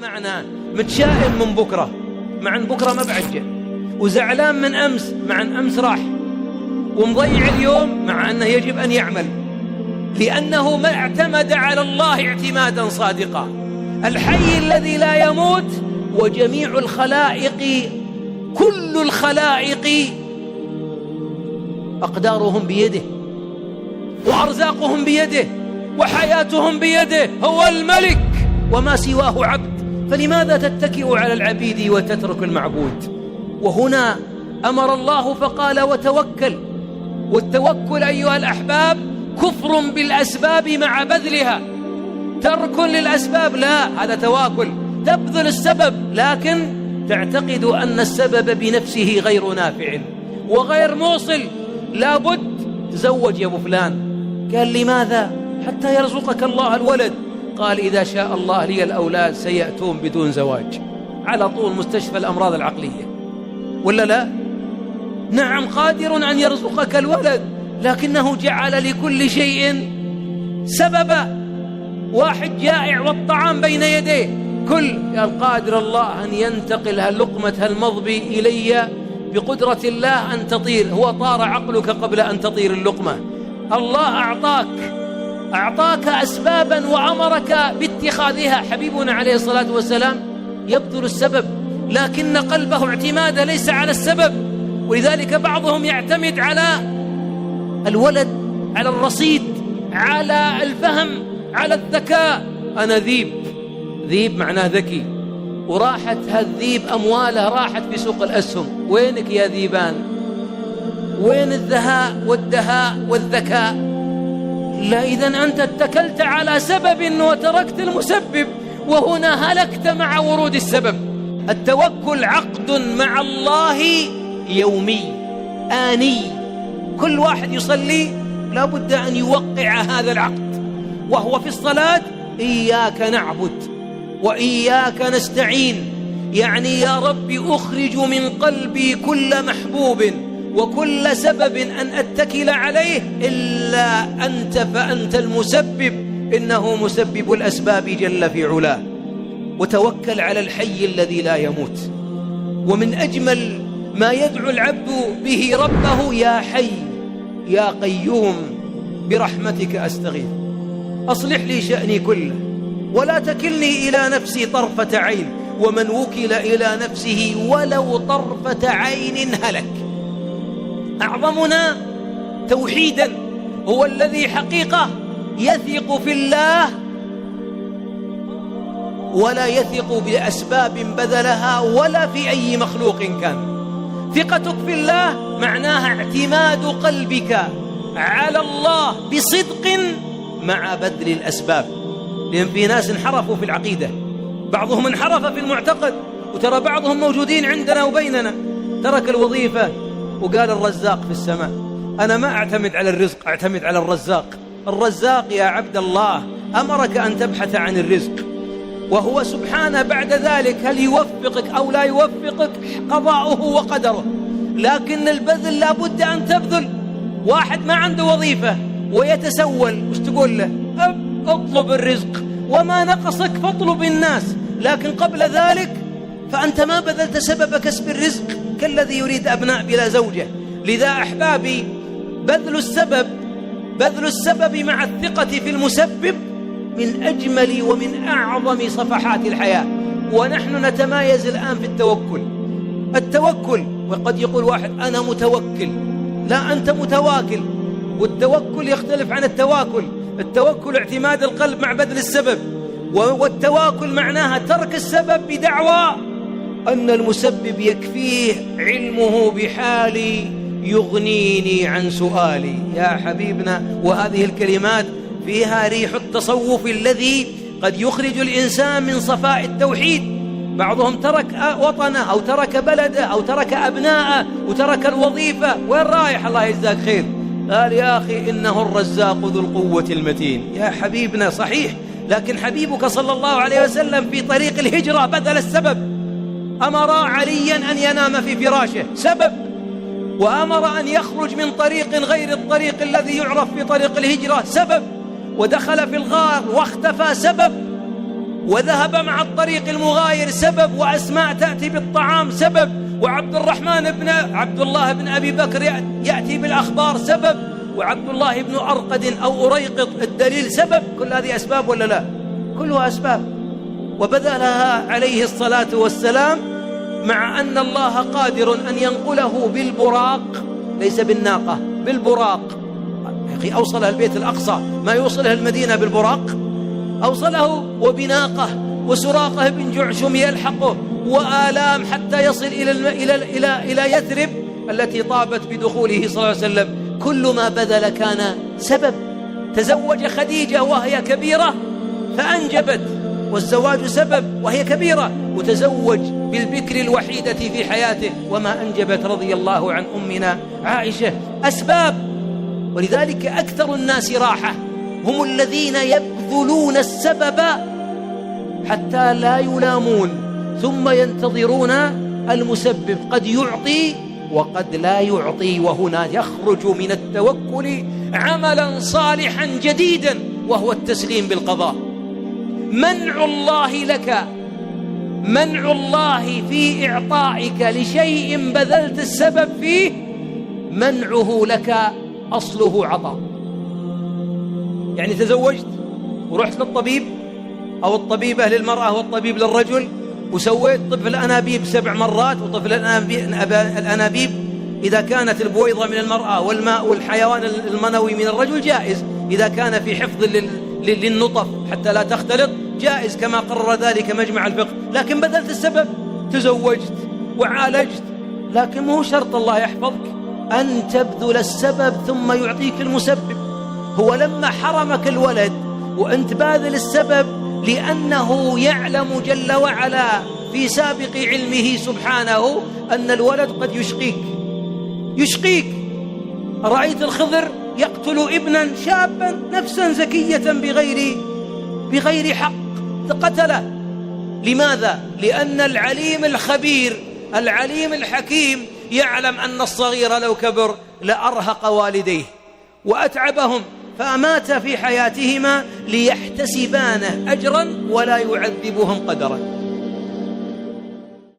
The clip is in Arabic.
معناه متشائم من بكرة مع أن بكرة ما بعجة، وزعلان من أمس مع أن أمس راح، ومضيع اليوم مع أنه يجب أن يعمل، لأنه ما اعتمد على الله اعتمادا صادقا. الحي الذي لا يموت، وجميع الخلائق كل الخلائق أقدارهم بيده وأرزاقهم بيده وحياتهم بيده، هو الملك وما سواه عبد، فلماذا تتكئ على العبيد وتترك المعبود؟ وهنا أمر الله فقال وتوكل، والتوكل أيها الأحباب كفر بالأسباب مع بذلها. ترك للأسباب لا، هذا تواكل، تبذل السبب لكن تعتقد أن السبب بنفسه غير نافع وغير موصل، لابد تزوج يا أبو فلان. قال لماذا؟ حتى يرزقك الله الولد. قال إذا شاء الله لي الأولاد سيأتون بدون زواج. على طول مستشفى الأمراض العقلية، ولا لا؟ نعم قادر أن يرزقك الولد، لكنه جعل لكل شيء سببا. واحد جائع والطعام بين يديه، كل قال قادر الله أن ينتقل هاللقمة هالمضبي إلي بقدرة الله أن تطير. هو طار عقلك قبل أن تطير اللقمة. الله أعطاك أسبابا وأمرك باتخاذها. حبيبنا عليه الصلاة والسلام يبذل السبب، لكن قلبه اعتماد ليس على السبب. ولذلك بعضهم يعتمد على الولد، على الرصيد، على الفهم، على الذكاء. أنا ذيب معناه ذكي، وراحت هالذيب أمواله راحت في سوق الأسهم. وينك يا ذيبان؟ وين الذهاء والدهاء والذكاء؟ لا، إذن أنت اتكلت على سبب وتركت المسبب، وهنا هلكت مع ورود السبب. التوكل عقد مع الله يومي آني، كل واحد يصلي لابد أن يوقع هذا العقد، وهو في الصلاة إياك نعبد وإياك نستعين، يعني يا رب أخرج من قلبي كل محبوب وكل سبب أن أتكل عليه إلا أنت، فأنت المسبب، إنه مسبب الأسباب جل في علاه. وتوكل على الحي الذي لا يموت. ومن أجمل ما يدعو العبد به ربه يا حي يا قيوم برحمتك أستغيث، أصلح لي شأني كله ولا تكلني إلى نفسي طرفة عين، ومن وكل إلى نفسه ولو طرفة عين هلك. أعظمنا توحيدا هو الذي حقيقة يثق في الله ولا يثق بأسباب بذلها ولا في أي مخلوق كان. ثقتك في الله معناها اعتماد قلبك على الله بصدق مع بذل الأسباب. لأن في ناس انحرفوا في العقيدة، بعضهم انحرف في المعتقد، وترى بعضهم موجودين عندنا وبيننا، ترك الوظيفة وقال الرزاق في السماء. أنا ما أعتمد على الرزق، أعتمد على الرزاق. الرزاق يا عبد الله أمرك أن تبحث عن الرزق، وهو سبحانه بعد ذلك هل يوفقك أو لا يوفقك قضاؤه وقدره، لكن البذل لابد أن تبذل. واحد ما عنده وظيفة ويتسول، وش تقول له؟ اطلب الرزق، وما نقصك فاطلب الناس، لكن قبل ذلك فأنت ما بذلت سبب كسب الرزق كالذي يريد أبناء بلا زوجة. لذا أحبابي بذل السبب مع الثقة في المسبب من أجمل ومن أعظم صفحات الحياة. ونحن نتمايز الآن في التوكل. وقد يقول واحد أنا متوكل، لا أنت متواكل. والتوكل يختلف عن التوكل اعتماد القلب مع بذل السبب، والتواكل معناها ترك السبب بدعوى أن المسبب يكفيه علمه بحالي يغنيني عن سؤالي. يا حبيبنا، وهذه الكلمات فيها ريح التصوف الذي قد يخرج الإنسان من صفاء التوحيد. بعضهم ترك وطنه أو ترك بلده أو ترك أبناءه وترك الوظيفة، وين رايح؟ الله يجزاك خير. قال يا أخي إنه الرزاق ذو القوة المتين. يا حبيبنا صحيح، لكن حبيبك صلى الله عليه وسلم في طريق الهجرة بذل السبب. أمر عليا أن ينام في فراشه، سبب، وأمر أن يخرج من طريق غير الطريق الذي يعرف في طريق الهجرة، سبب، ودخل في الغار واختفى، سبب. وذهب مع الطريق المغاير سبب، وأسماء تأتي بالطعام سبب، وعبد الله بن أبي بكر يأتي بالأخبار سبب، وعبد الله بن أرقد أو أريقط الدليل سبب. كل هذه أسباب ولا لا؟ كلها أسباب، وبذلها عليه الصلاة والسلام، مع أن الله قادر أن ينقله بالبراق، ليس بالناقة، بالبراق. يا أخي أوصله البيت الأقصى ما يوصله المدينة بالبراق، أوصله وبناقة، وسراقة بن جعشم يلحقه، وآلام حتى يصل إلى يثرب التي طابت بدخوله صلى الله عليه وسلم. كل ما بذل كان سبب. تزوج خديجة وهي كبيرة فأنجبت، والزواج سبب وهي كبيرة، وتزوج بالبكر الوحيدة في حياته وما أنجبت رضي الله عن أمنا عائشة. أسباب. ولذلك أكثر الناس راحة هم الذين يبذلون السبب حتى لا يلامون، ثم ينتظرون المسبب، قد يعطي وقد لا يعطي، وهنا يخرج من التوكل عملا صالحا جديدا، وهو التسليم بالقضاء. منع الله لك، منع الله في إعطائك لشيء بذلت السبب فيه، منعه لك أصله عطاء. يعني تزوجت ورحت للطبيب أو الطبيبة للمرأة والطبيب للرجل، وسويت طفل أنابيب 7 مرات، وطفل الأنابيب إذا كانت البويضة من المرأة والماء والحيوان المنوي من الرجل جائز، إذا كان في حفظ للنطف حتى لا تختلط جائز كما قرر ذلك مجمع الفقه. لكن بذلت السبب، تزوجت وعالجت، لكن مو شرط الله يحفظك أن تبذل السبب ثم يعطيك المسبب. هو لما حرمك الولد وأنت باذل السبب لأنه يعلم جل وعلا في سابق علمه سبحانه أن الولد قد يشقيك. رأيت الخضر يقتل ابنا شابا نفسا زكية بغير حق قتله. لماذا؟ لأن العليم الخبير العليم الحكيم يعلم أن الصغير لو كبر لأرهق والديه وأتعبهم، فأمات في حياتهما ليحتسبانه أجرا ولا يعذبهم قدرا.